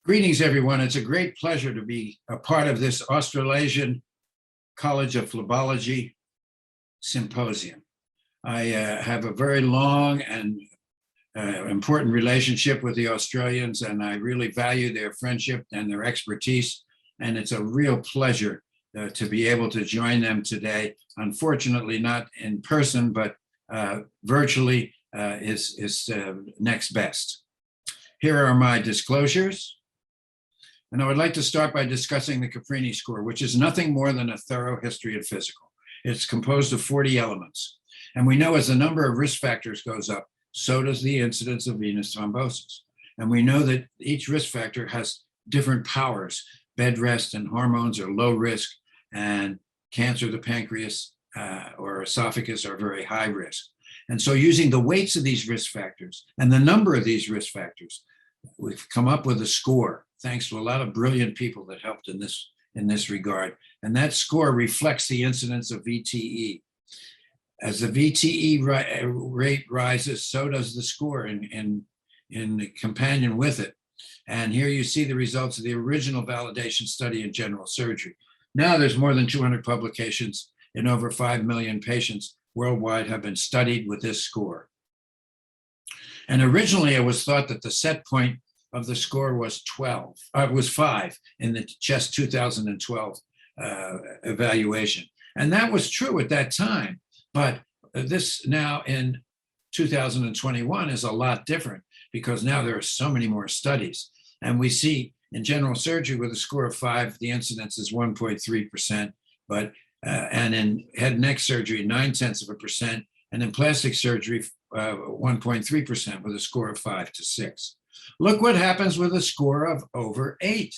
Greetings, everyone. It's a great pleasure to be a part of this Australasian College of Phlebology Symposium. I have a very long and important relationship with the Australians, and I really value their friendship and their expertise. And it's a real pleasure to be able to join them today. Unfortunately, not in person, but virtually is next best. Here are my disclosures. And I would like to start by discussing the Caprini Score, which is nothing more than a thorough history of physical. It's composed of 40 elements. And we know as the number of risk factors goes up, so does the incidence of venous thrombosis. And we know that each risk factor has different powers. Bed rest and hormones are low risk, and cancer of the pancreas or esophagus are very high risk. And so using the weights of these risk factors and the number of these risk factors, we've come up with a score, thanks to a lot of brilliant people that helped in this regard. And that score reflects the incidence of VTE. As the VTE rate rises, so does the score in companion with it. And here you see the results of the original validation study in general surgery. Now there's more than 200 publications and over 5 million patients worldwide have been studied with this score. And originally it was thought that the set point of the score was 5 in the CHEST 2012 evaluation. And that was true at that time, but this now in 2021 is a lot different because now there are so many more studies. And we see in general surgery with a score of 5, the incidence is 1.3%, but and in head and neck surgery, 0.9%, and in plastic surgery, 1.3% with a score of 5 to 6. Look what happens with a score of over 8,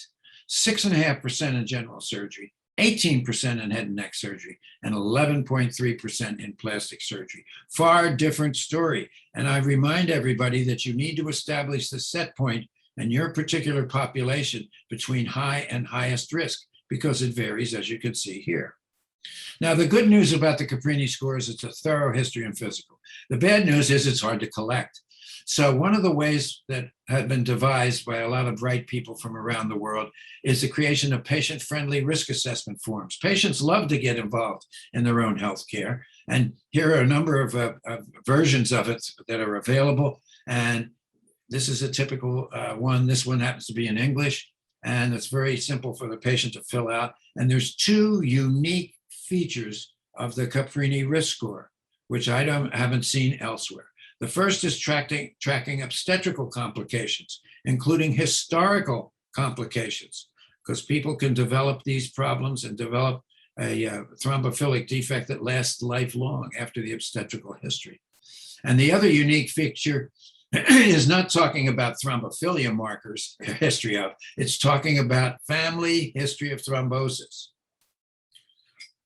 6.5% in general surgery, 18% in head and neck surgery, and 11.3% in plastic surgery. Far different story. And I remind everybody that you need to establish the set point in your particular population between high and highest risk because it varies, as you can see here. Now, the good news about the Caprini score is it's a thorough history and physical. The bad news is it's hard to collect. So one of the ways that have been devised by a lot of bright people from around the world is the creation of patient-friendly risk assessment forms. Patients love to get involved in their own healthcare. And here are a number of versions of it that are available. And this is a typical one. This one happens to be in English, and it's very simple for the patient to fill out. And there's 2 unique features of the Caprini Risk Score, which I haven't seen elsewhere. The first is tracking obstetrical complications, including historical complications, because people can develop these problems and develop a thrombophilic defect that lasts lifelong after the obstetrical history. And the other unique feature is not talking about thrombophilia markers, history of, it's talking about family history of thrombosis.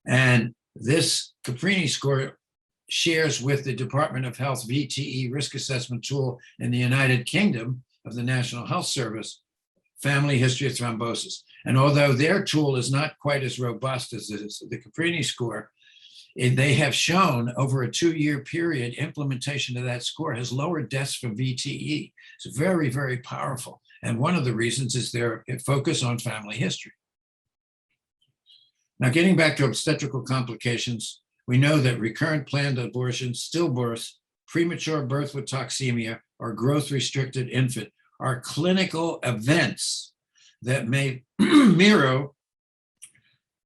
And this Caprini score shares with the Department of Health VTE risk assessment tool in the United Kingdom of the National Health Service, family history of thrombosis. And although their tool is not quite as robust as the Caprini score, they have shown over a 2-year period, implementation of that score has lowered deaths from VTE. It's very, very powerful. And one of the reasons is their focus on family history. Now, getting back to obstetrical complications, we know that recurrent planned abortions, stillbirths, premature birth with toxemia, or growth-restricted infant are clinical events that may mirror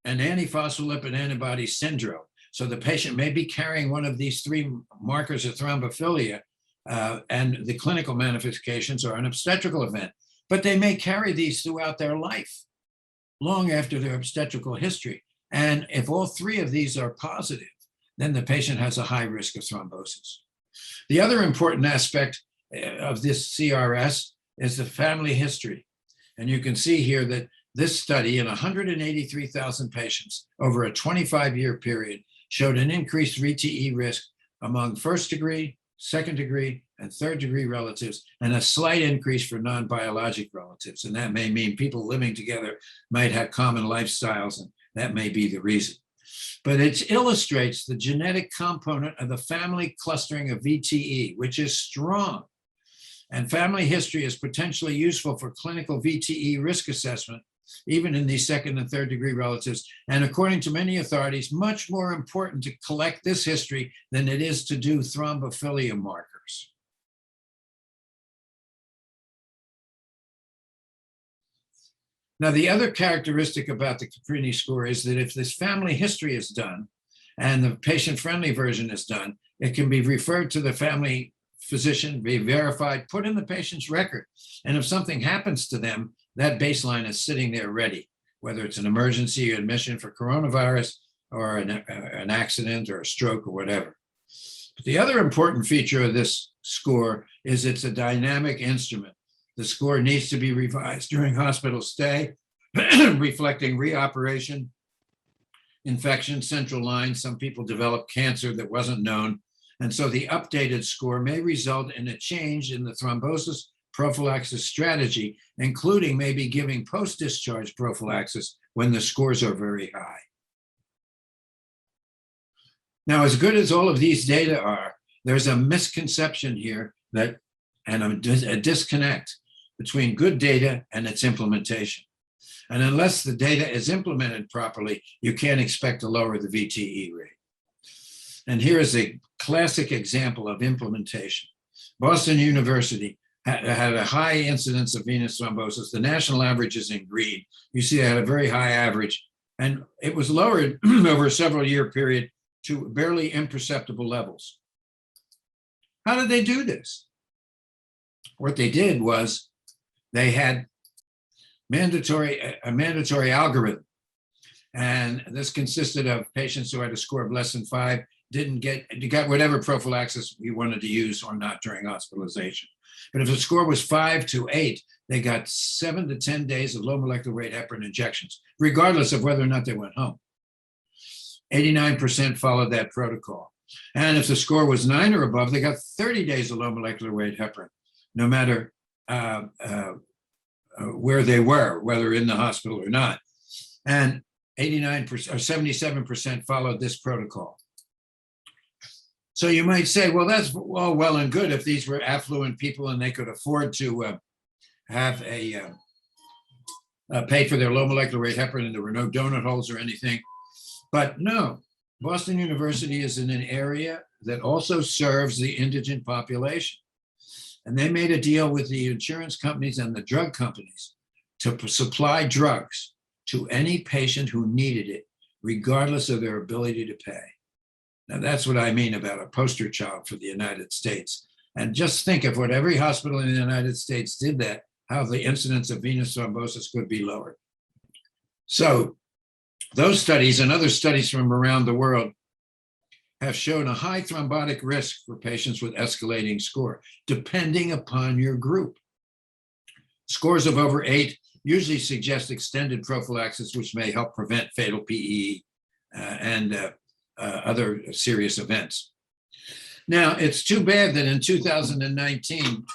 an antiphospholipid antibody syndrome. So the patient may be carrying one of these 3 markers of thrombophilia, and the clinical manifestations are an obstetrical event, but they may carry these throughout their life, long after their obstetrical history. And if all 3 of these are positive, then the patient has a high risk of thrombosis. The other important aspect of this CRS is the family history. And you can see here that this study in 183,000 patients over a 25-year period showed an increased VTE risk among 1st degree, 2nd degree, and 3rd degree relatives, and a slight increase for non-biologic relatives. And that may mean people living together might have common lifestyles, and that may be the reason. But it illustrates the genetic component of the family clustering of VTE, which is strong. And family history is potentially useful for clinical VTE risk assessment, even in these second and third degree relatives. And according to many authorities, much more important to collect this history than it is to do thrombophilia markers. Now, the other characteristic about the Caprini score is that if this family history is done and the patient-friendly version is done, it can be referred to the family physician, be verified, put in the patient's record. And if something happens to them, that baseline is sitting there ready, whether it's an emergency admission for coronavirus or an accident or a stroke or whatever. But the other important feature of this score is it's a dynamic instrument. The score needs to be revised during hospital stay, reflecting reoperation, infection, central line. Some people develop cancer that wasn't known. And so the updated score may result in a change in the thrombosis prophylaxis strategy, including maybe giving post-discharge prophylaxis when the scores are very high. Now, as good as all of these data are, there's a misconception here that, and a disconnect between good data and its implementation. And unless the data is implemented properly, you can't expect to lower the VTE rate. And here is a classic example of implementation. Boston University had a high incidence of venous thrombosis. The national average is in green. You see they had a very high average, and it was lowered over a several year period to barely imperceptible levels. How did they do this? What they did was they had a mandatory algorithm. And this consisted of patients who had a score of less than 5, got whatever prophylaxis you wanted to use or not during hospitalization. But if the score was 5 to 8, they got 7 to 10 days of low molecular weight heparin injections, regardless of whether or not they went home. 89% followed that protocol. And if the score was 9 or above, they got 30 days of low molecular weight heparin, no matter where they were, whether in the hospital or not. And 89% or 77% followed this protocol. So you might say, well, that's all well and good if these were affluent people and they could afford to have pay for their low molecular weight heparin and there were no donut holes or anything. But no, Boston University is in an area that also serves the indigent population. And they made a deal with the insurance companies and the drug companies to supply drugs to any patient who needed it, regardless of their ability to pay. Now, that's what I mean about a poster child for the United States. And just think of what every hospital in the United States did that, how the incidence of venous thrombosis could be lowered. So those studies and other studies from around the world have shown a high thrombotic risk for patients with escalating score, depending upon your group. Scores of over 8 usually suggest extended prophylaxis, which may help prevent fatal PE and other serious events. Now, it's too bad that in 2019,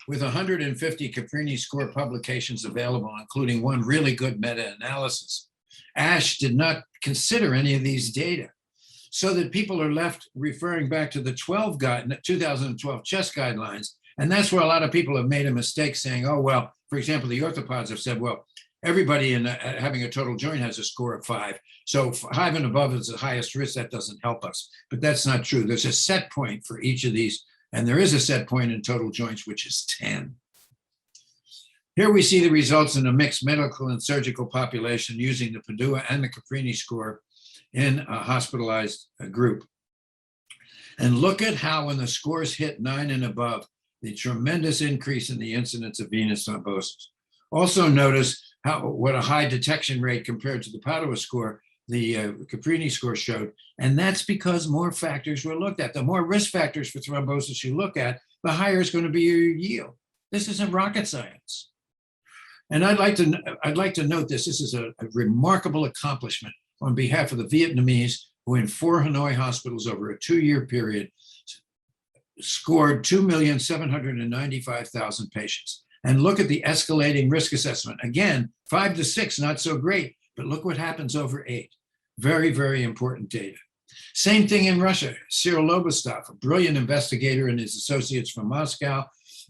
with 150 Caprini score publications available, including one really good meta-analysis, ASH did not consider any of these data, so that people are left referring back to the 2012 CHEST guidelines. And that's where a lot of people have made a mistake saying, oh, well, for example, the orthopods have said, well, everybody in having a total joint has a score of 5. So 5 and above is the highest risk. That doesn't help us. But that's not true. There's a set point for each of these. And there is a set point in total joints, which is 10. Here we see the results in a mixed medical and surgical population using the Padua and the Caprini score in a hospitalized group. And look at how when the scores hit 9 and above, the tremendous increase in the incidence of venous thrombosis. Also notice what a high detection rate compared to the Padua score the Caprini score showed. And that's because more factors were looked at. The more risk factors for thrombosis you look at, the higher is going to be your yield. This isn't rocket science. And I'd like to note this. This is a remarkable accomplishment on behalf of the Vietnamese who in 4 Hanoi hospitals over a 2-year period scored 2,795,000 patients. And look at the escalating risk assessment. Again, 5 to 6, not so great, but look what happens over 8. Very, very important data. Same thing in Russia. Cyril Lobostov, a brilliant investigator and his associates from Moscow,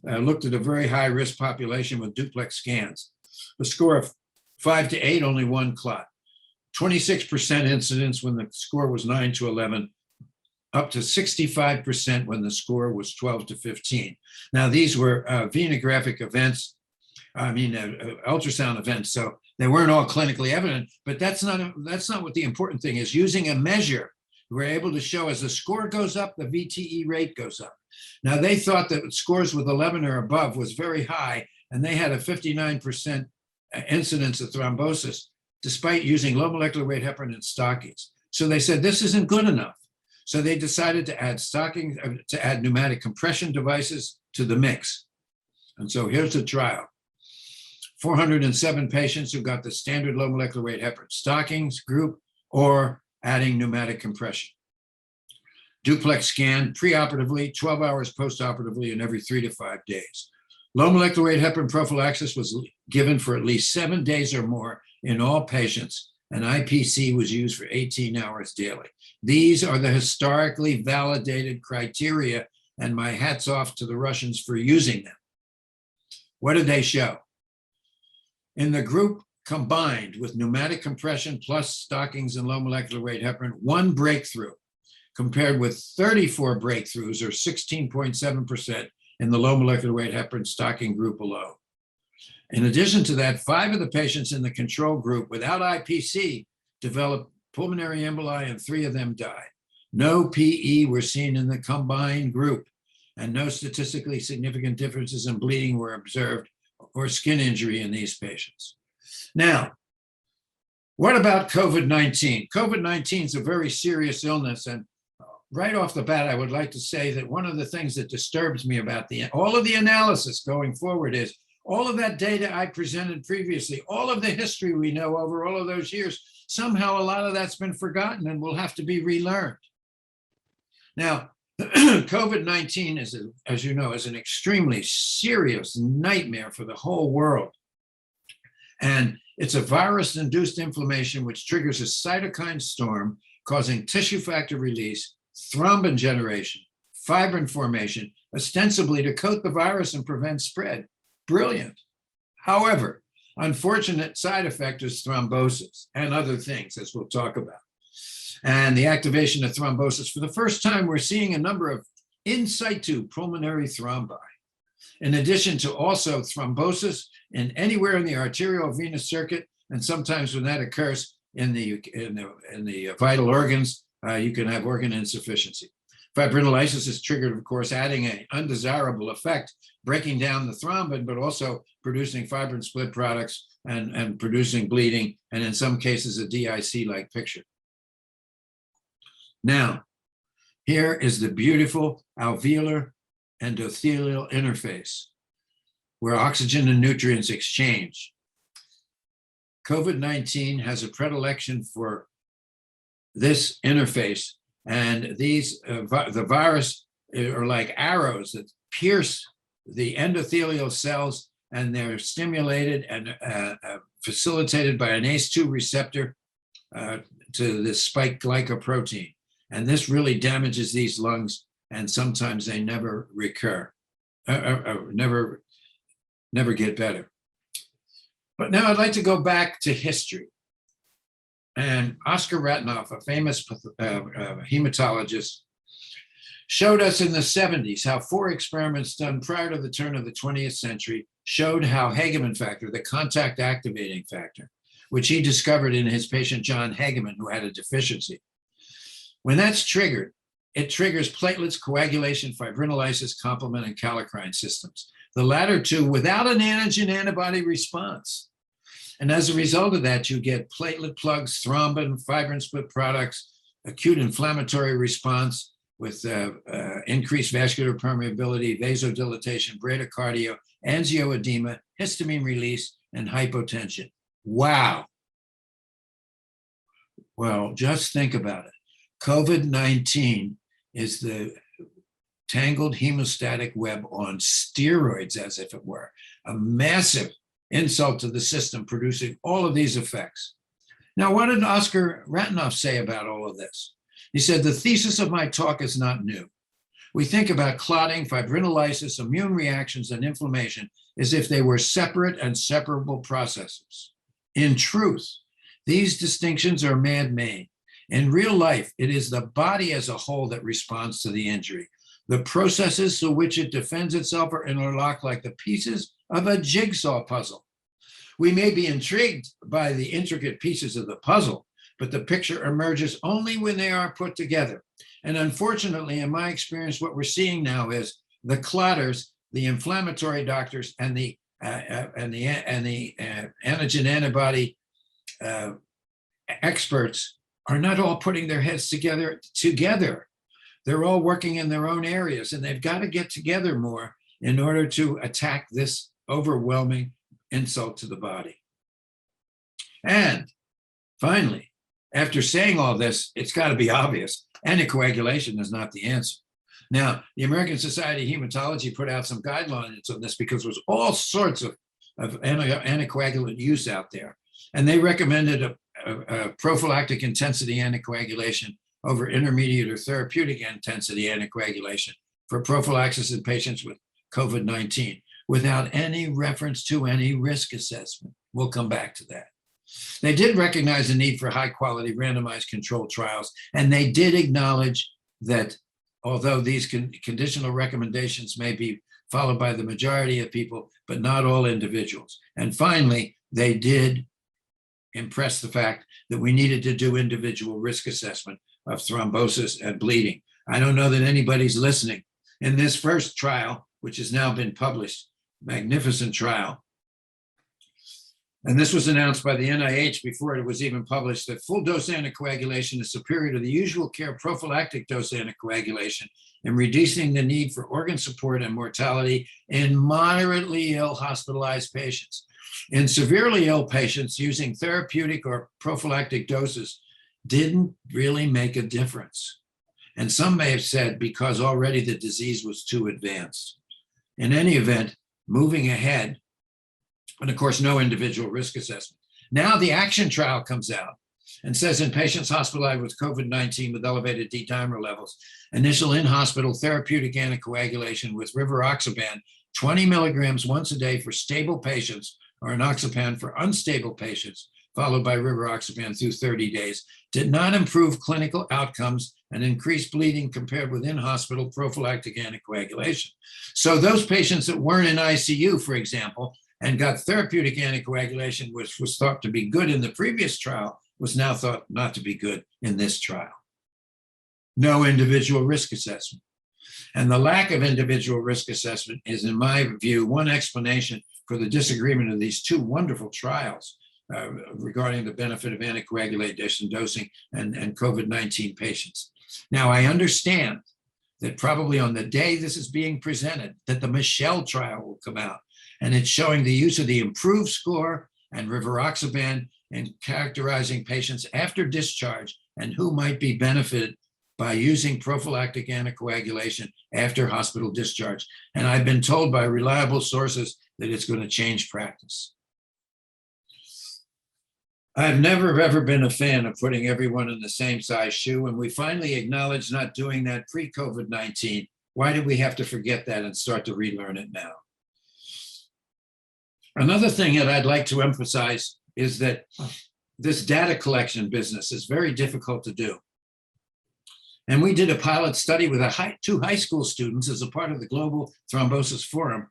looked at a very high-risk population with duplex scans. A score of 5 to 8, only one clot. 26% incidence when the score was 9 to 11, up to 65% when the score was 12 to 15. Now, these were venographic events, ultrasound events, so they weren't all clinically evident, but that's not what the important thing is. Using a measure, we're able to show as the score goes up, the VTE rate goes up. Now, they thought that scores with 11 or above was very high, and they had a 59% incidence of thrombosis, despite using low molecular weight heparin and stockings. So they said, this isn't good enough. So they decided to add pneumatic compression devices to the mix. And so here's the trial. 407 patients who got the standard low molecular weight heparin stockings group or adding pneumatic compression. Duplex scan preoperatively, 12 hours postoperatively, and every 3 to 5 days. Low molecular weight heparin prophylaxis was given for at least 7 days or more in all patients, and IPC was used for 18 hours daily. These are the historically validated criteria, and my hat's off to the Russians for using them. What did they show? In the group combined with pneumatic compression plus stockings and low molecular weight heparin, 1 breakthrough, compared with 34 breakthroughs, or 16.7% in the low molecular weight heparin stocking group alone. In addition to that, 5 of the patients in the control group without IPC developed pulmonary emboli, and 3 of them died. No PE were seen in the combined group, and no statistically significant differences in bleeding were observed or skin injury in these patients. Now, what about COVID-19? COVID-19 is a very serious illness, and right off the bat, I would like to say that one of the things that disturbs me about all of the analysis going forward is all of that data I presented previously, all of the history we know over all of those years, somehow a lot of that's been forgotten and will have to be relearned. Now, COVID-19 is, as you know, is an extremely serious nightmare for the whole world. And it's a virus-induced inflammation which triggers a cytokine storm, causing tissue factor release, thrombin generation, fibrin formation, ostensibly to coat the virus and prevent spread. Brilliant. However, unfortunate side effect is thrombosis and other things, as we'll talk about. And the activation of thrombosis, for the first time, we're seeing a number of in situ pulmonary thrombi. In addition to also thrombosis in anywhere in the arterial venous circuit, and sometimes when that occurs in the vital organs, you can have organ insufficiency. Fibrinolysis is triggered, of course, adding an undesirable effect, breaking down the thrombin, but also producing fibrin split products and producing bleeding, and in some cases, a DIC-like picture. Now, here is the beautiful alveolar endothelial interface where oxygen and nutrients exchange. COVID-19 has a predilection for this interface, and these the virus are like arrows that pierce the endothelial cells, and they're stimulated and facilitated by an ACE2 receptor to this spike glycoprotein. And this really damages these lungs, and sometimes they never recur, never get better. But now I'd like to go back to history. And Oskar Ratnoff, a famous hematologist, showed us in the 70s how 4 experiments done prior to the turn of the 20th century showed how Hageman factor, the contact activating factor, which he discovered in his patient John Hageman, who had a deficiency. When that's triggered, it triggers platelets, coagulation, fibrinolysis, complement, and kallikrein systems, the latter 2 without an antigen-antibody response. And as a result of that, you get platelet plugs, thrombin, fibrin split products, acute inflammatory response with increased vascular permeability, vasodilatation, bradycardia, angioedema, histamine release, and hypotension. Wow. Well, just think about it. COVID-19 is the tangled hemostatic web on steroids, as if it were, a massive insult to the system, producing all of these effects. Now, what did Oskar Ratnoff say about all of this? He said, the thesis of my talk is not new. We think about clotting, fibrinolysis, immune reactions, and inflammation as if they were separate and separable processes. In truth, these distinctions are man-made. In real life, it is the body as a whole that responds to the injury. The processes through which it defends itself are interlocked like the pieces of a jigsaw puzzle. We may be intrigued by the intricate pieces of the puzzle, but the picture emerges only when they are put together. And unfortunately, in my experience, what we're seeing now is the clotters, the inflammatory doctors, and the antigen antibody experts are not all putting their heads together. They're all working in their own areas, and they've got to get together more in order to attack this overwhelming insult to the body. And finally, after saying all this, it's got to be obvious. Anticoagulation is not the answer. Now, the American Society of Hematology put out some guidelines on this because there was all sorts of anticoagulant use out there. And they recommended a prophylactic intensity anticoagulation over intermediate or therapeutic intensity anticoagulation for prophylaxis in patients with COVID-19 without any reference to any risk assessment. We'll come back to that. They did recognize the need for high-quality randomized controlled trials, and they did acknowledge that although these conditional recommendations may be followed by the majority of people, but not all individuals. And finally, they did impress the fact that we needed to do individual risk assessment of thrombosis and bleeding. I don't know that anybody's listening. In this first trial, which has now been published, magnificent trial, and this was announced by the NIH before it was even published, that full dose anticoagulation is superior to the usual care prophylactic dose anticoagulation in reducing the need for organ support and mortality in moderately ill hospitalized patients. In severely ill patients, using therapeutic or prophylactic doses didn't really make a difference. And some may have said because already the disease was too advanced. In any event, moving ahead, and of course, no individual risk assessment. Now the ACTION trial comes out and says in patients hospitalized with COVID-19 with elevated D-dimer levels, initial in-hospital therapeutic anticoagulation with rivaroxaban, 20 milligrams once a day for stable patients, or enoxapan for unstable patients, followed by rivaroxaban through 30 days, did not improve clinical outcomes and increase bleeding compared with in-hospital prophylactic anticoagulation. So those patients that weren't in ICU, for example, and got therapeutic anticoagulation, which was thought to be good in the previous trial, was now thought not to be good in this trial. No individual risk assessment. And the lack of individual risk assessment is, in my view, one explanation for the disagreement of these two wonderful trials regarding the benefit of anticoagulation dosing and COVID-19 patients. Now, I understand that probably on the day this is being presented, that the Michelle trial will come out, and it's showing the use of the improved score and rivaroxaban in characterizing patients after discharge and who might be benefited by using prophylactic anticoagulation after hospital discharge. And I've been told by reliable sources that it's going to change practice. I've never ever been a fan of putting everyone in the same size shoe, and we finally acknowledged not doing that pre-COVID-19. Why did we have to forget that and start to relearn it now? Another thing that I'd like to emphasize is that this data collection business is very difficult to do. And we did a pilot study with two high school students as a part of the Global Thrombosis Forum.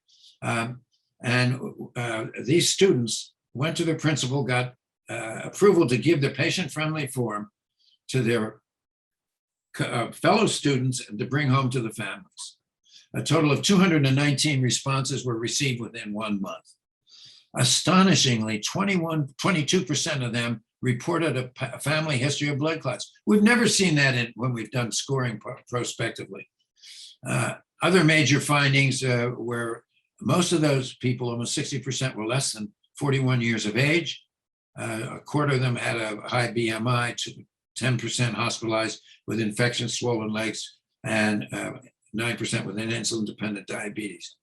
These students went to their principal, got approval to give the patient-friendly form to their fellow students and to bring home to the families. A total of 219 responses were received within 1 month. Astonishingly, 22% of them reported a family history of blood clots. We've never seen that when we've done scoring prospectively. Other major findings were most of those people, almost 60%, were less than 41 years of age. A quarter of them had a high BMI, 10% hospitalized with infections, swollen legs, and 9% with an insulin-dependent diabetes.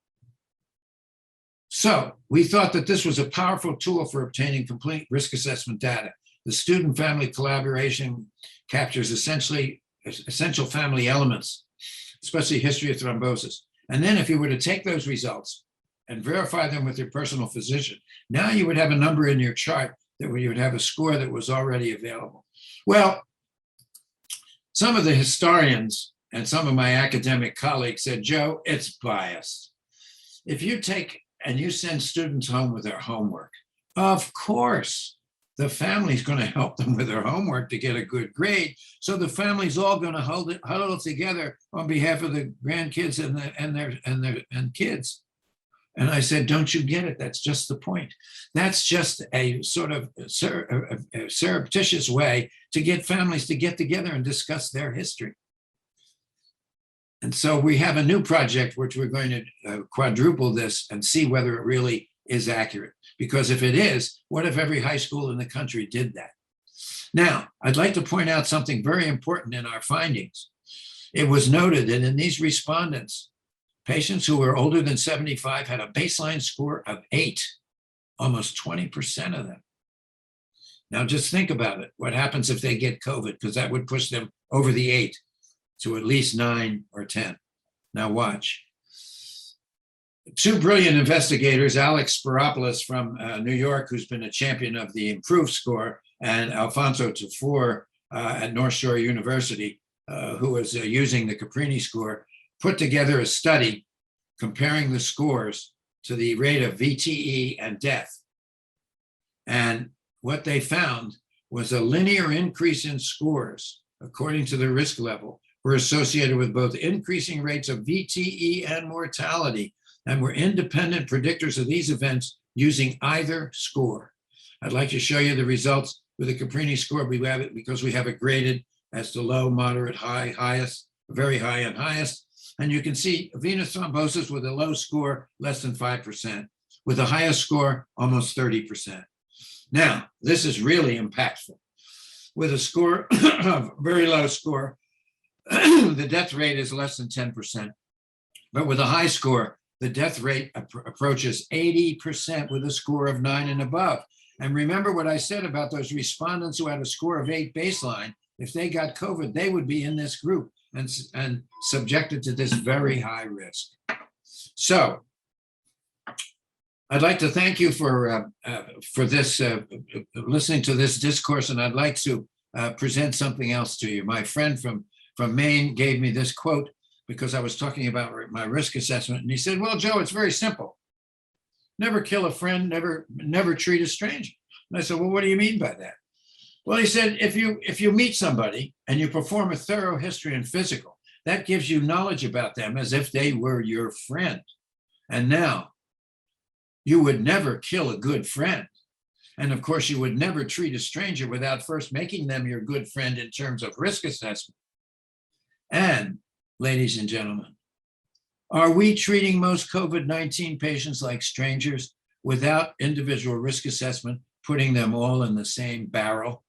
So we thought that this was a powerful tool for obtaining complete risk assessment data. The student-family collaboration captures essential family elements especially history of thrombosis. And then if you were to take those results and verify them with your personal physician, now you would have a number in your chart that you would have a score that was already available. Well, some of the historians and some of my academic colleagues said, Joe, it's biased. If you take and you send students home with their homework, of course, the family's going to help them with their homework to get a good grade. So the family's all going to huddle together on behalf of the grandkids and kids. And I said, don't you get it? That's just the point. That's just a sort of a surreptitious way to get families to get together and discuss their history. And so we have a new project which we're going to quadruple this and see whether it really is accurate. Because if it is, what if every high school in the country did that? Now, I'd like to point out something very important in our findings. It was noted that in these respondents, patients who were older than 75 had a baseline score of 8, almost 20% of them. Now just think about it. What happens if they get COVID? Because that would push them over the 8 to at least 9 or 10. Now watch. Two brilliant investigators, Alex Spiropoulos from New York, who's been a champion of the improved score, and Alfonso Tafur at North Shore University, who was using the Caprini score, put together a study comparing the scores to the rate of VTE and death. And what they found was a linear increase in scores, according to the risk level, were associated with both increasing rates of VTE and mortality, and were independent predictors of these events using either score. I'd like to show you the results with the Caprini score. We have it because we have it graded as to low, moderate, high, highest, very high, and highest. And you can see venous thrombosis with a low score, less than 5%, with a highest score, almost 30%. Now, this is really impactful. With a score, very low score, the death rate is less than 10%. But with a high score, the death rate approaches 80% with a score of 9 and above. And remember what I said about those respondents who had a score of 8 baseline. If they got COVID, they would be in this group and subjected to this very high risk. So I'd like to thank you for this, listening to this discourse, and I'd like to present something else to you. My friend from Maine gave me this quote because I was talking about my risk assessment, and he said, well, Joe, it's very simple. Never kill a friend, never treat a stranger. And I said, well, what do you mean by that? Well, he said, if you meet somebody and you perform a thorough history and physical, that gives you knowledge about them as if they were your friend. And now, you would never kill a good friend. And of course, you would never treat a stranger without first making them your good friend in terms of risk assessment. And ladies and gentlemen, are we treating most COVID-19 patients like strangers without individual risk assessment, putting them all in the same barrel?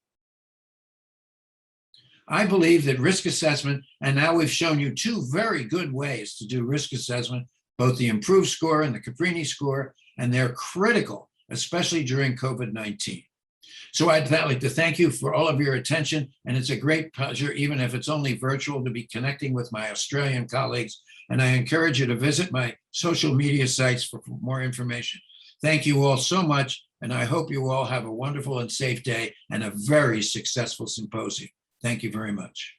I believe that risk assessment, and now we've shown you 2 very good ways to do risk assessment, both the improved score and the Caprini score, and they're critical, especially during COVID-19. So I'd like to thank you for all of your attention, and it's a great pleasure, even if it's only virtual, to be connecting with my Australian colleagues, and I encourage you to visit my social media sites for more information. Thank you all so much, and I hope you all have a wonderful and safe day and a very successful symposium. Thank you very much.